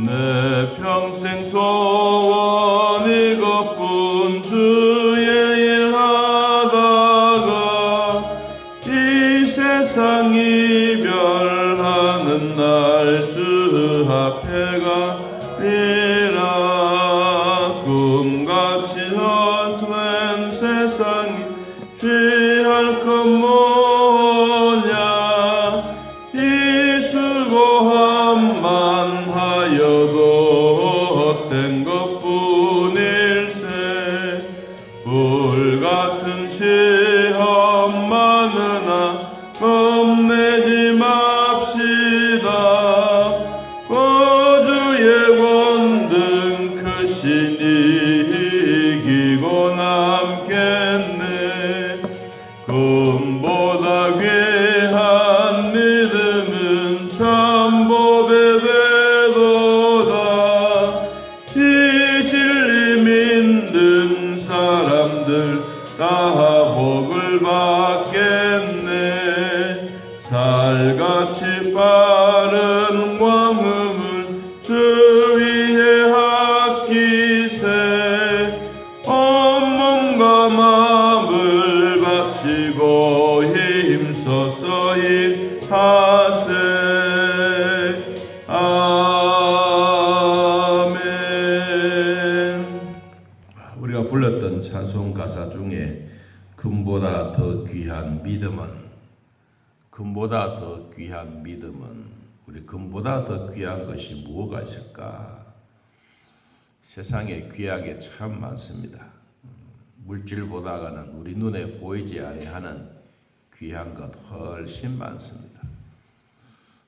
내 평생 소원 이것뿐 주의 일하다가 이 세상 이별하는 날 주 앞에 가리라. 꿈같이 헛된 세상이 취할 것 뭐냐. 이 수고함만 하여도 헛된 것뿐일세. 불같은 시험 많으나 겁내지 맙시다. 거주의 원등 크신 이기고 남겠네. 금보다 귀한 믿음은 참 복의 되도다. 이 진리 믿는 사람들 다 복을 받겠네. 살같이 빠른 광음을 주 위에 아끼세. 온몸과 마음을 바치고 힘써서 일하세. 아멘. 우리가 불렀던 찬송 가사 중에 금보다 더 귀한 믿음은, 금보다 더 귀한 믿음은, 우리 금보다 더 귀한 것이 무엇가 있을까? 세상에 귀한 게 참 많습니다. 물질보다는 우리 눈에 보이지 아니하는 귀한 것 훨씬 많습니다.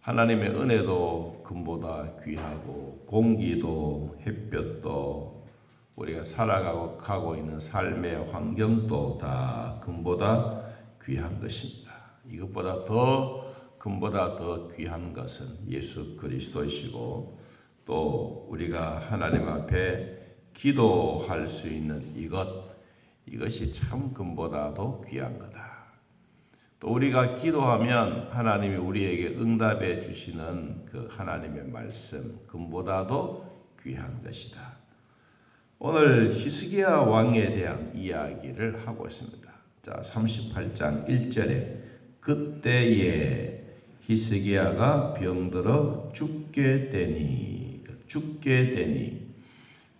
하나님의 은혜도 금보다 귀하고, 공기도 햇볕도 우리가 살아가고 있는 삶의 환경도 다 금보다 귀한 것입니다. 이것보다 더, 금보다 더 귀한 것은 예수 그리스도이시고, 또 우리가 하나님 앞에 기도할 수 있는 이것이 참 금보다도 귀한 거다. 또 우리가 기도하면 하나님이 우리에게 응답해 주시는 그 하나님의 말씀, 금보다도 귀한 것이다. 오늘 히스기야 왕에 대한 이야기를 하고 있습니다. 자, 38장 1절에 그때에 히스기야가 병들어 죽게 되니,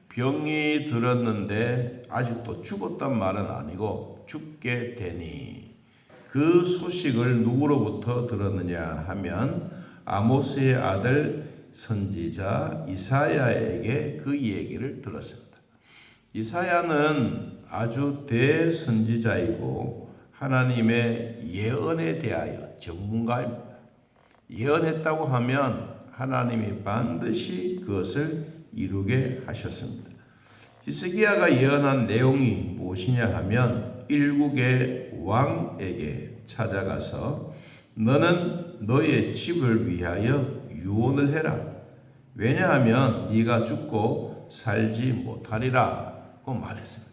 병이 들었는데 아직도 죽었단 말은 아니고 죽게 되니, 그 소식을 누구로부터 들었느냐 하면 아모스의 아들 선지자 이사야에게 그 얘기를 들었습니다. 이사야는 아주 대선지자이고 하나님의 예언에 대하여 전문가입니다. 예언했다고 하면 하나님이 반드시 그것을 이루게 하셨습니다. 히스기야가 예언한 내용이 무엇이냐 하면 일국의 왕에게 찾아가서 너는 너의 집을 위하여 유언을 해라. 왜냐하면 네가 죽고 살지 못하리라고 말했습니다.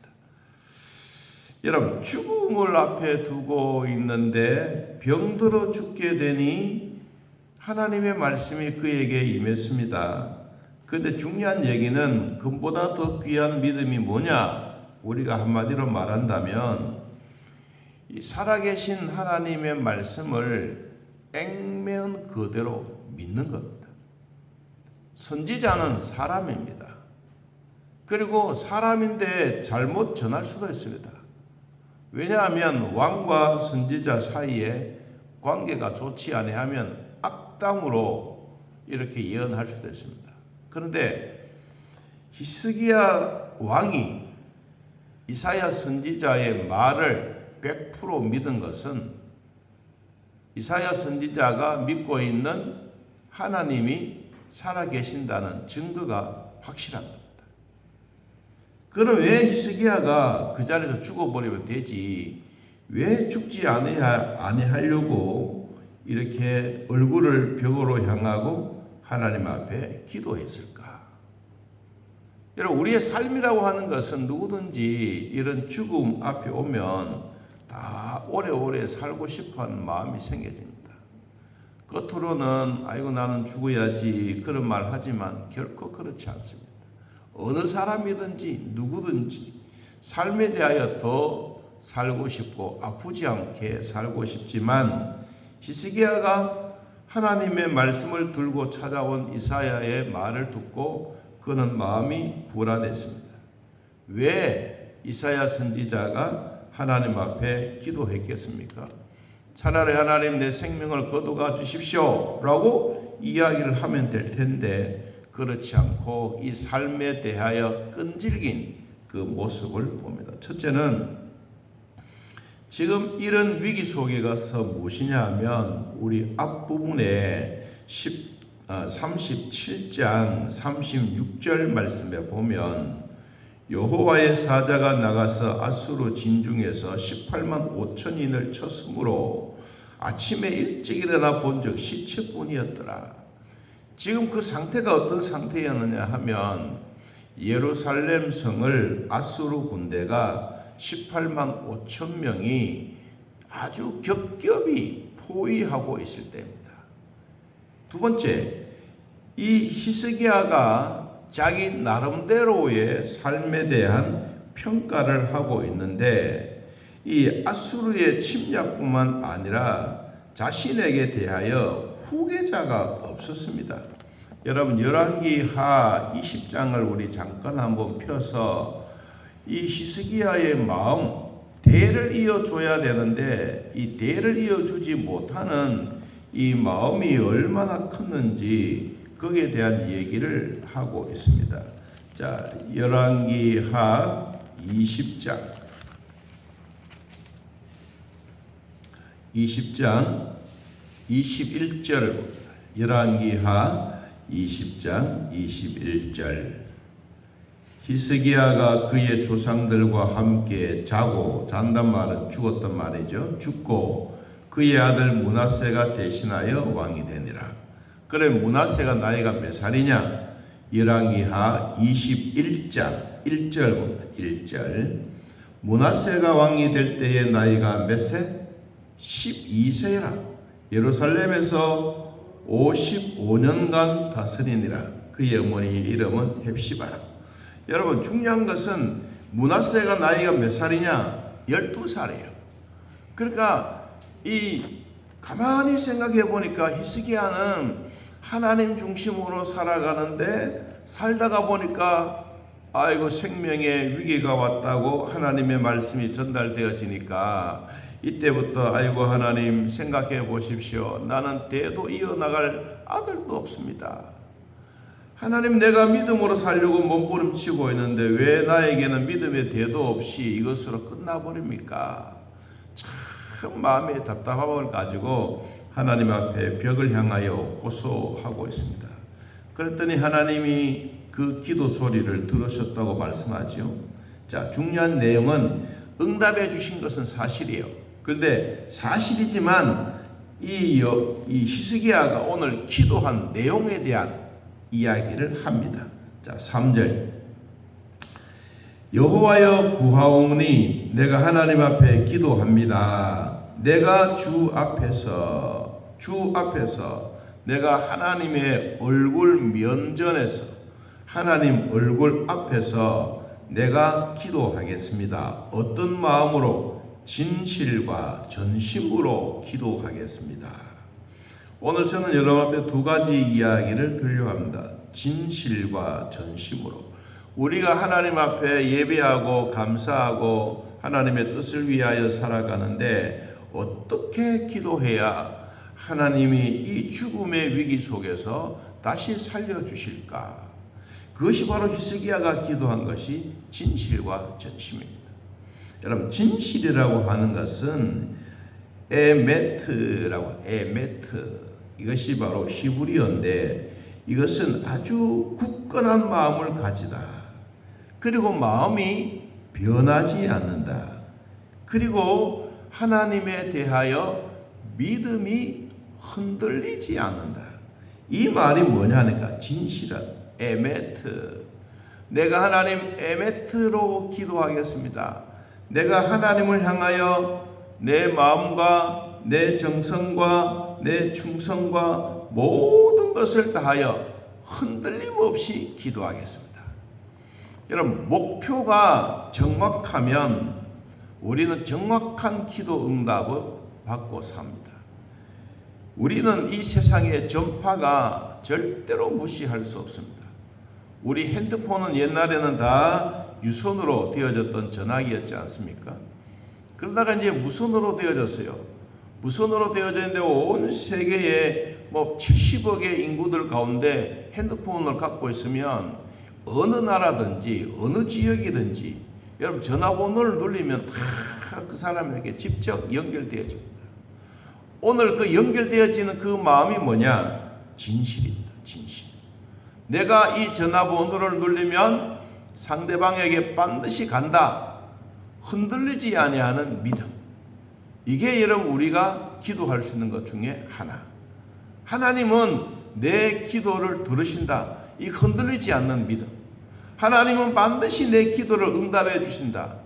여러분, 죽음을 앞에 두고 있는데 병들어 죽게 되니 하나님의 말씀이 그에게 임했습니다. 그런데 중요한 얘기는 금보다 더 귀한 믿음이 뭐냐? 우리가 한마디로 말한다면 이 살아계신 하나님의 말씀을 액면 그대로 믿는 겁니다. 선지자는 사람입니다. 그리고 사람인데 잘못 전할 수도 있습니다. 왜냐하면 왕과 선지자 사이에 관계가 좋지 아니하면 악당으로 이렇게 예언할 수도 있습니다. 그런데 히스기야 왕이 이사야 선지자의 말을 100% 믿은 것은 이사야 선지자가 믿고 있는 하나님이 살아계신다는 증거가 확실한 겁니다. 그럼 왜 히스기야가 그 자리에서 죽어버리면 되지, 왜 죽지 아니하려고 이렇게 얼굴을 벽으로 향하고 하나님 앞에 기도했을까? 여러분, 우리의 삶이라고 하는 것은 누구든지 이런 죽음 앞에 오면 다 오래오래 살고 싶어하는 마음이 생겨집니다. 겉으로는 아이고 나는 죽어야지 그런 말 하지만 결코 그렇지 않습니다. 어느 사람이든지 누구든지 삶에 대하여 더 살고 싶고 아프지 않게 살고 싶지만 히스기야가 하나님의 말씀을 들고 찾아온 이사야의 말을 듣고 그는 마음이 불안했습니다. 왜 이사야 선지자가 하나님 앞에 기도했겠습니까? 차라리 하나님 내 생명을 거두어 주십시오 라고 이야기를 하면 될 텐데 그렇지 않고 이 삶에 대하여 끈질긴 그 모습을 봅니다. 첫째는 지금 이런 위기 속에 가서 무엇이냐 하면 우리 앞부분에 37장 36절 말씀에 보면 여호와의 사자가 나가서 아수르 진중에서 18만 5천인을 쳤으므로 아침에 일찍 일어나 본즉 시체뿐이었더라. 지금 그 상태가 어떤 상태였느냐 하면 예루살렘 성을 아수르 군대가 18만 5천 명이 아주 겹겹이 포위하고 있을 때입니다. 두 번째, 이 히스기야가 자기 나름대로의 삶에 대한 평가를 하고 있는데 이 아수르의 침략뿐만 아니라 자신에게 대하여 후계자가 없었습니다. 여러분 열왕기하 20장을 우리 잠깐 한번 펴서 이 히스기야의 마음, 대를 이어줘야 되는데 이 대를 이어주지 못하는 이 마음이 얼마나 컸는지 거기에 대한 얘기를 하고 있습니다. 자, 열왕기하 20장 21절 열왕기하 20장 21절 히스기야가 그의 조상들과 함께 자고 잔단 말은 죽었단 말이죠. 죽고 그의 아들 므낫세가 대신하여 왕이 되니라. 그래 므낫세가 나이가 몇 살이냐? 열왕기하 21장 1절부터 1절 므낫세가 왕이 될 때의 나이가 몇 세? 12세라. 예루살렘에서 55년간 다스리니라. 그의 어머니 이름은 헵시바라. 여러분 중요한 것은 므낫세가 나이가 몇 살이냐? 12살이에요. 그러니까 이 가만히 생각해 보니까 히스기야는 하나님 중심으로 살아가는데 살다가 보니까 아이고 생명의 위기가 왔다고 하나님의 말씀이 전달되어지니까 이때부터 아이고 하나님 생각해 보십시오. 나는 대도 이어나갈 아들도 없습니다. 하나님 내가 믿음으로 살려고 몸부림치고 있는데 왜 나에게는 믿음의 대도 없이 이것으로 끝나버립니까? 참 마음의 답답함을 가지고 하나님 앞에 벽을 향하여 호소하고 있습니다. 그랬더니 하나님이 그 기도 소리를 들으셨다고 말씀하죠. 자, 중요한 내용은 응답해 주신 것은 사실이에요. 그런데 사실이지만 이 히스기야가 오늘 기도한 내용에 대한 이야기를 합니다. 자, 3절 여호와여 구하오니 내가 하나님 앞에 기도합니다. 내가 주 앞에서 내가 하나님의 얼굴 면전에서 하나님 얼굴 앞에서 내가 기도하겠습니다. 어떤 마음으로? 진실과 전심으로 기도하겠습니다. 오늘 저는 여러분 앞에 두 가지 이야기를 들려고 합니다. 진실과 전심으로. 우리가 하나님 앞에 예배하고 감사하고 하나님의 뜻을 위하여 살아가는데 어떻게 기도해야 하나님이 이 죽음의 위기 속에서 다시 살려주실까? 그것이 바로 히스기야가 기도한 것이 진실과 전심입니다. 여러분 진실이라고 하는 것은 에메트 이것이 바로 히브리어인데 이것은 아주 굳건한 마음을 가지다. 그리고 마음이 변하지 않는다. 그리고 하나님에 대하여 믿음이 흔들리지 않는다. 이 말이 뭐냐니까 진실한 에메트. 내가 하나님 에메트로 기도하겠습니다. 내가 하나님을 향하여 내 마음과 내 정성과 내 충성과 모든 것을 다하여 흔들림 없이 기도하겠습니다. 여러분, 목표가 정확하면 우리는 정확한 기도 응답을 받고 삽니다. 우리는 이 세상의 전파가 절대로 무시할 수 없습니다. 우리 핸드폰은 옛날에는 다 유선으로 되어졌던 전화기였지 않습니까? 그러다가 이제 무선으로 되어졌어요. 무선으로 되어졌는데 온 세계의 70억의 인구들 가운데 핸드폰을 갖고 있으면 어느 나라든지 어느 지역이든지 여러분 전화번호를 누르면 다 그 사람에게 직접 연결되어집니다. 오늘 그 연결되어지는 그 마음이 뭐냐? 진실입니다. 진실. 내가 이 전화번호를 누르면 상대방에게 반드시 간다. 흔들리지 아니하는 믿음. 이게 여러분 우리가 기도할 수 있는 것 중에 하나. 하나님은 내 기도를 들으신다. 이 흔들리지 않는 믿음. 하나님은 반드시 내 기도를 응답해 주신다.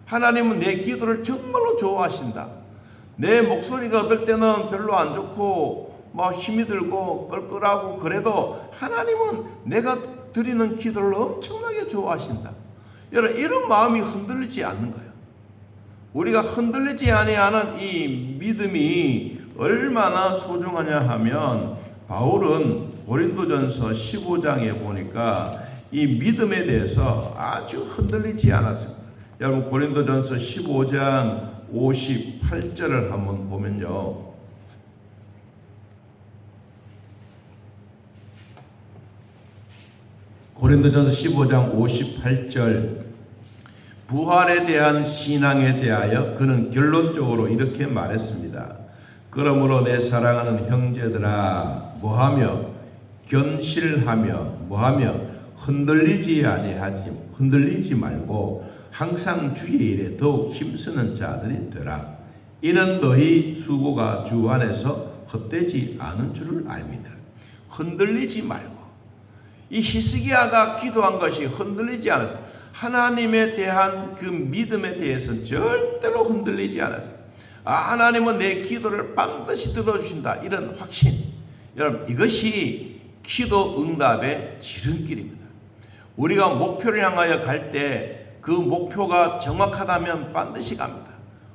하나님은 내 기도를 정말로 좋아하신다. 내 목소리가 어떨 때는 별로 안 좋고 힘이 들고 끌끌하고 그래도 하나님은 내가 드리는 기도를 엄청나게 좋아하신다. 여러분 이런 마음이 흔들리지 않는 거예요. 우리가 흔들리지 아니하는 이 믿음이 얼마나 소중하냐 하면 바울은 고린도전서 15장에 보니까 이 믿음에 대해서 아주 흔들리지 않았습니다. 여러분 고린도전서 15장 58절을 한번 보면요. 고린도전서 15장 58절 부활에 대한 신앙에 대하여 그는 결론적으로 이렇게 말했습니다. 그러므로 내 사랑하는 형제들아 뭐하며 견실하며 뭐하며 흔들리지 말고 항상 주의 일에 더욱 힘쓰는 자들이 되라. 이는 너희 수고가 주 안에서 헛되지 않은 줄을 압니다. 흔들리지 말고 이 히스기야가 기도한 것이 흔들리지 않았어요. 하나님에 대한 그 믿음에 대해서는 절대로 흔들리지 않았어요. 하나님은 내 기도를 반드시 들어주신다. 이런 확신. 여러분 이것이 기도 응답의 지름길입니다. 우리가 목표를 향하여 갈 때 그 목표가 정확하다면 반드시 갑니다.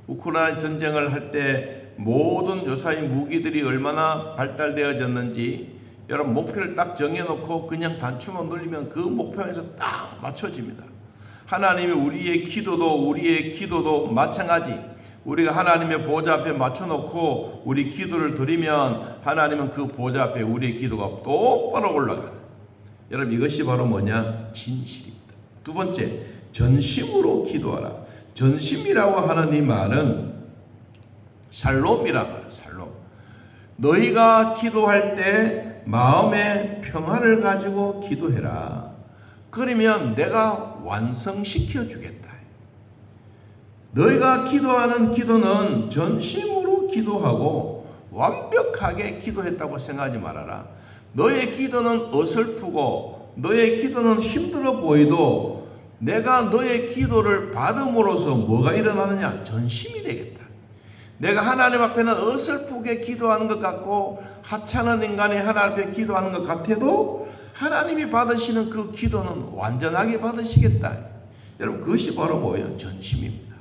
우크라이나 전쟁을 할 때 모든 요사의 무기들이 얼마나 발달되어졌는지 여러분 목표를 딱 정해놓고 그냥 단추만 눌리면 그 목표에서 딱 맞춰집니다. 하나님이 우리의 기도도 마찬가지. 우리가 하나님의 보좌 앞에 맞춰놓고 우리 기도를 드리면 하나님은 그 보좌 앞에 우리의 기도가 똑바로 올라가요. 여러분 이것이 바로 뭐냐? 진실입니다. 두 번째, 전심으로 기도하라. 전심이라고 하는 이 말은 샬롬이라고 해요. 샬롬. 너희가 기도할 때 마음의 평화를 가지고 기도해라. 그러면 내가 완성시켜 주겠다. 너희가 기도하는 기도는 전심으로 기도하고 완벽하게 기도했다고 생각하지 말아라. 너의 기도는 어설프고 너의 기도는 힘들어 보이도 내가 너의 기도를 받음으로써 뭐가 일어나느냐? 전심이 되겠다. 내가 하나님 앞에는 어설프게 기도하는 것 같고 하찮은 인간이 하나님 앞에 기도하는 것 같아도 하나님이 받으시는 그 기도는 완전하게 받으시겠다. 여러분 그것이 바로 뭐예요? 전심입니다.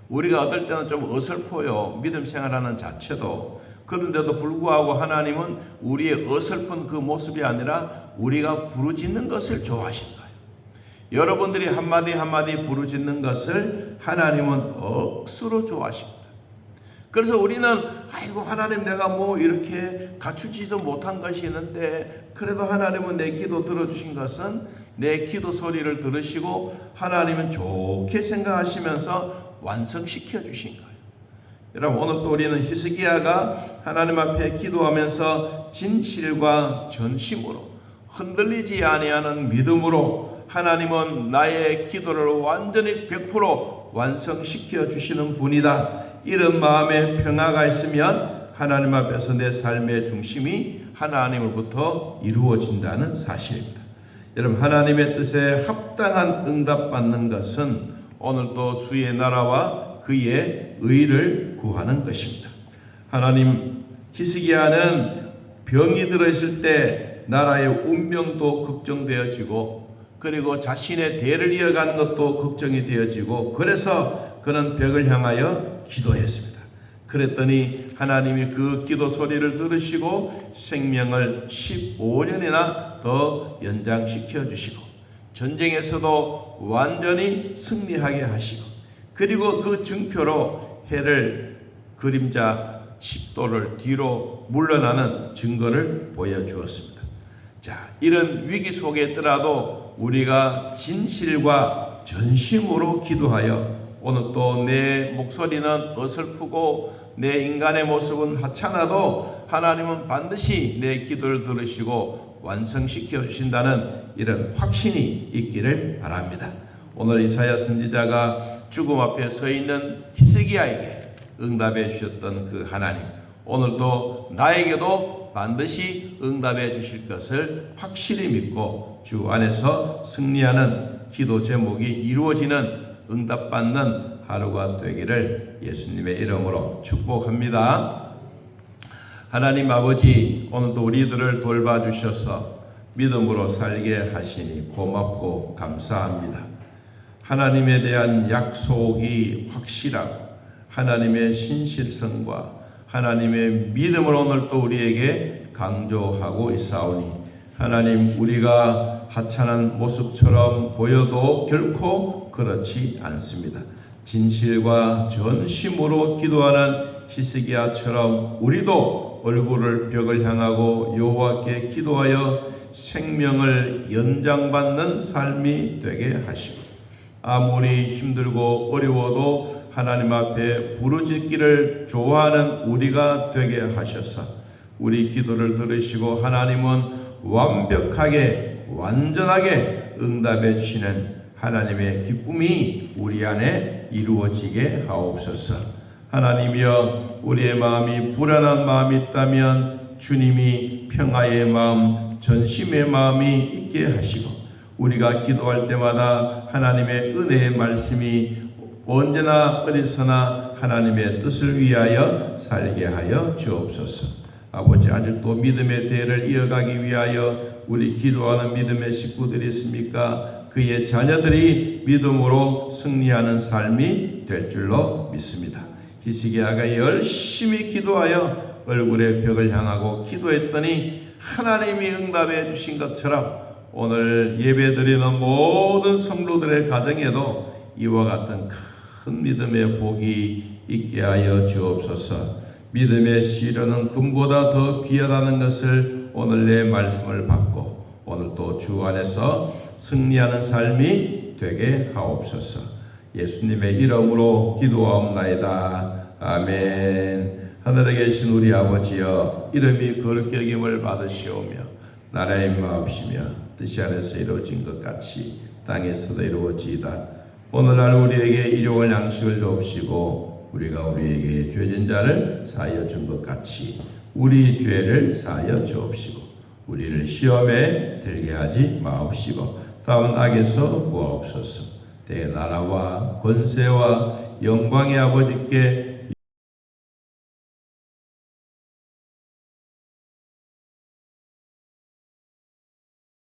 우리가 어떨 때는 좀 어설퍼요. 믿음 생활하는 자체도. 그런데도 불구하고 하나님은 우리의 어설픈 그 모습이 아니라 우리가 부르짖는 것을 좋아하시는 거예요. 여러분들이 한마디 한마디 부르짖는 것을 하나님은 억수로 좋아하십니다. 그래서 우리는 아이고 하나님 내가 뭐 이렇게 갖추지도 못한 것이 있는데 그래도 하나님은 내 기도 들어주신 것은 내 기도 소리를 들으시고 하나님은 좋게 생각하시면서 완성시켜 주신 거예요. 여러분 오늘 또 우리는 히스기야가 하나님 앞에 기도하면서 진실과 전심으로 흔들리지 아니하는 믿음으로 하나님은 나의 기도를 완전히 100% 완성시켜 주시는 분이다. 이런 마음의 평화가 있으면 하나님 앞에서 내 삶의 중심이 하나님으로부터 이루어진다는 사실입니다. 여러분 하나님의 뜻에 합당한 응답받는 것은 오늘도 주의 나라와 그의 의를 구하는 것입니다. 하나님, 히스기야는 병이 들어있을 때 나라의 운명도 걱정되어지고 그리고 자신의 대를 이어가는 것도 걱정이 되어지고 그래서 그는 벽을 향하여 기도했습니다. 그랬더니 하나님이 그 기도 소리를 들으시고 생명을 15년이나 더 연장시켜 주시고 전쟁에서도 완전히 승리하게 하시고 그리고 그 증표로 해를 그림자 10도를 뒤로 물러나는 증거를 보여주었습니다. 자, 이런 위기 속에 있더라도 우리가 진실과 전심으로 기도하여 오늘 또 내 목소리는 어설프고 내 인간의 모습은 하찮아도 하나님은 반드시 내 기도를 들으시고 완성시켜 주신다는 이런 확신이 있기를 바랍니다. 오늘 이사야 선지자가 죽음 앞에 서 있는 히스기야에게 응답해 주셨던 그 하나님, 오늘도 나에게도 반드시 응답해 주실 것을 확실히 믿고 주 안에서 승리하는 기도 제목이 이루어지는 응답받는 하루가 되기를 예수님의 이름으로 축복합니다. 하나님 아버지, 오늘도 우리들을 돌봐주셔서 믿음으로 살게 하시니 고맙고 감사합니다. 하나님에 대한 약속이 확실하고 하나님의 신실성과 하나님의 믿음을 오늘 또 우리에게 강조하고 있사오니 하나님, 우리가 하찮은 모습처럼 보여도 결코 그렇지 않습니다. 진실과 전심으로 기도하는 히스기야처럼 우리도 얼굴을 벽을 향하고 여호와께 기도하여 생명을 연장받는 삶이 되게 하시고 아무리 힘들고 어려워도 하나님 앞에 부르짖기를 좋아하는 우리가 되게 하셔서 우리 기도를 들으시고 하나님은 완벽하게 완전하게 응답해 주시는 하나님의 기쁨이 우리 안에 이루어지게 하옵소서. 하나님이여, 우리의 마음이 불안한 마음이 있다면 주님이 평화의 마음, 전심의 마음이 있게 하시고 우리가 기도할 때마다 하나님의 은혜의 말씀이 언제나 어디서나 하나님의 뜻을 위하여 살게 하여 주옵소서. 아버지, 아직도 믿음의 대를 이어가기 위하여 우리 기도하는 믿음의 식구들이 있습니까? 그의 자녀들이 믿음으로 승리하는 삶이 될 줄로 믿습니다. 히스기야가 열심히 기도하여 얼굴의 벽을 향하고 기도했더니 하나님이 응답해 주신 것처럼 오늘 예배드리는 모든 성도들의 가정에도 이와 같은 큰 믿음의 복이 있게 하여 주옵소서. 믿음의 시련은 금보다 더 귀하다는 것을 오늘 내 말씀을 받고 오늘 또 주 안에서 승리하는 삶이 되게 하옵소서. 예수님의 이름으로 기도하옵나이다. 아멘. 하늘에 계신 우리 아버지여, 이름이 거룩히 여김을 받으시오며 나라의 임하옵시며 뜻이 하늘에서 이루어진 것 같이 땅에서도 이루어지이다. 오늘날 우리에게 일용할 양식을 주옵시고 우리가 우리에게 죄진 자를 사하여 준 것 같이 우리 죄를 사하여 주옵시고 우리를 시험에 들게 하지 마옵시고 다만 악에서 구하옵소서. 대나라와 권세와 영광의 아버지께